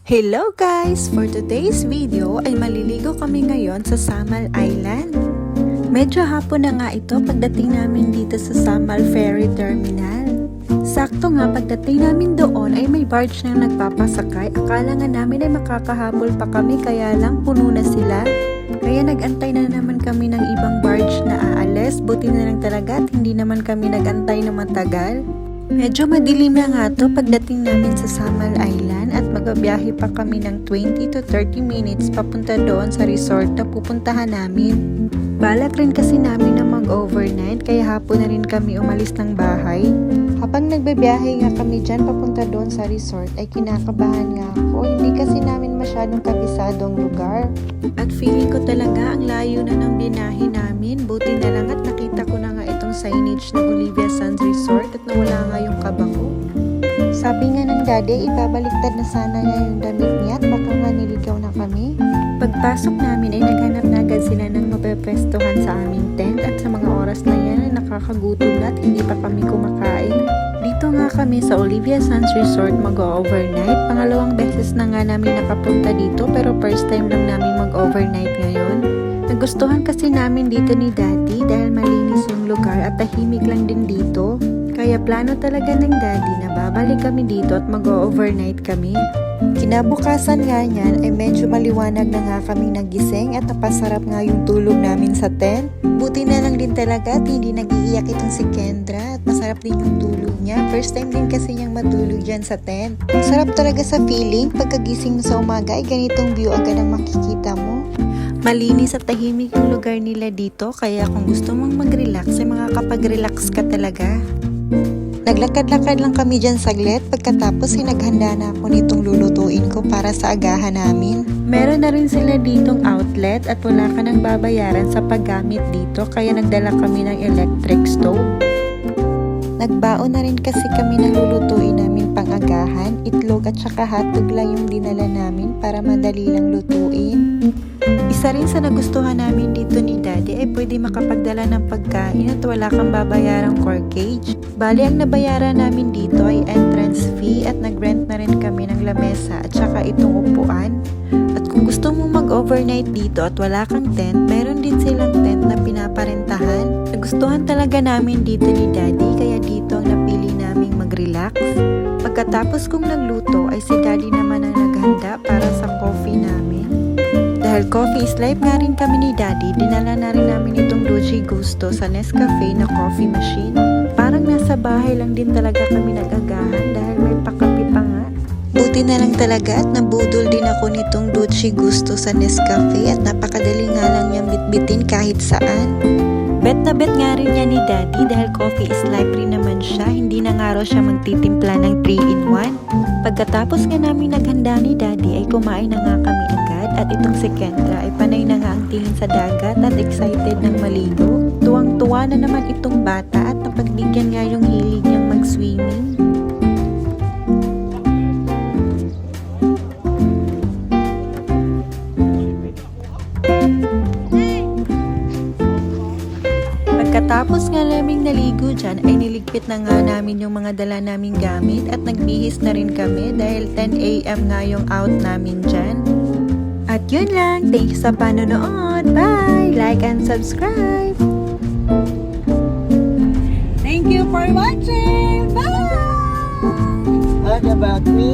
Hello guys! For today's video ay maliligo kami ngayon sa Samal Island. Medyo hapon na nga ito pagdating namin dito sa Samal Ferry Terminal. Sakto nga pagdating namin doon ay may barge na nagpapasakay. Akala nga namin ay makakahabol pa kami kaya lang puno na sila. Kaya nagantay na naman kami ng ibang barge na aalis. Buti na lang talaga at hindi naman kami nagantay na matagal. Medyo madilim na nga to pagdating namin sa Samal Island at magbabiyahe pa kami ng 20 to 30 minutes papunta doon sa resort na pupuntahan namin. Balak rin kasi namin na mag-overnight kaya hapon na rin kami umalis ng bahay. Habang nagbabiyahe nga kami dyan papunta doon sa resort ay kinakabahan nga ako. Hindi kasi namin masyadong kabisadong lugar. At feeling ko talaga ang layo na ng binahe namin. Buti na lang at nakita ko na nga itong signage ng Olivia Sands Resort at nawala nga yung kaba ko. Sabi nga ng daddy, ibabaliktad na sana niya yung damit niya at baka nga niligaw na kami. Pagpasok namin ay naghanap na agad sila ng mapepwestuhan sa aming tent at sa mga oras na yan ay nakakagutom na at hindi pa kami kumakain. Dito nga kami sa Olivia Sands Resort mag-overnight. Pangalawang beses na nga namin nakapunta dito pero first time lang namin mag-overnight ngayon. Nagustuhan kasi namin dito ni daddy dahil malinis yung lugar at tahimik lang din dito. Kaya plano talaga ng daddy na babalik kami dito at mag-overnight kami. Kinabukasan nga niyan ay medyo maliwanag na nga kami nagising at napasarap nga yung tulog namin sa tent. Buti na lang din talaga at hindi nag-iiyak itong si Kendra at masarap din yung tulog niya. First time din kasi niyang matulog dyan sa tent. Sarap talaga sa feeling pagkagising mo sa umaga ay ganitong view agad ang makikita mo. Malinis at tahimik yung lugar nila dito kaya kung gusto mong mag-relax ay makakapag-relax ka talaga. Naglakad-lakad lang kami dyan saglit pagkatapos naghanda na ako nitong lulutuin ko para sa agahan namin. Meron na rin sila ditong outlet at wala ka nang babayaran sa paggamit dito kaya nagdala kami ng electric stove. Nagbaon na rin kasi kami ng lulutuin namin pang agahan, itlog at saka hotdog lang yung dinala namin para madali lang lutuin. Isa rin sa nagustuhan namin dito ni daddy ay pwede makapagdala ng pagkain at wala kang babayarang corkage. Bali ang nabayaran namin dito ay entrance fee at nagrent na rin kami ng lamesa at saka itong upuan. At kung gusto mo mag-overnight dito at wala kang tent, meron din silang tent na pinaparentahan. Nagustuhan talaga namin dito ni daddy kaya dito ang napili naming mag-relax. Pagkatapos kong nagluto ay si daddy naman ang naghanda para sa coffee namin. Dahil coffee is life nga rin kami ni daddy, dinala na rin namin itong Dolce Gusto sa Nescafe na coffee machine. Parang nasa bahay lang din talaga kami nag-agahan dahil may pakape pa nga. Buti na lang talaga at nabudol din ako nitong Dolce Gusto sa Nescafe at napakadali nga lang niyang bitbitin kahit saan. Bet na bet nga rin niya ni daddy dahil coffee is life rin naman siya, hindi na nga raw siya magtitimpla ng 3-in-1. Pagkatapos nga namin naghanda ni daddy ay kumain na nga kami agad at itong si Kendra ay panay na nga ang tingin sa dagat at excited ng maligo. Tuwang-tuwa na naman itong bata at napagbigyan nga yung hilig niyang mag-swimming. Pagkatapos nga naming naligo dyan ay niligpit na nga namin yung mga dala naming gamit at nagbihis na rin kami dahil 10 AM nga yung out namin dyan. At yun lang, thank you sa panonood. Bye! Like and subscribe! Thank you for watching. Bye. What about me?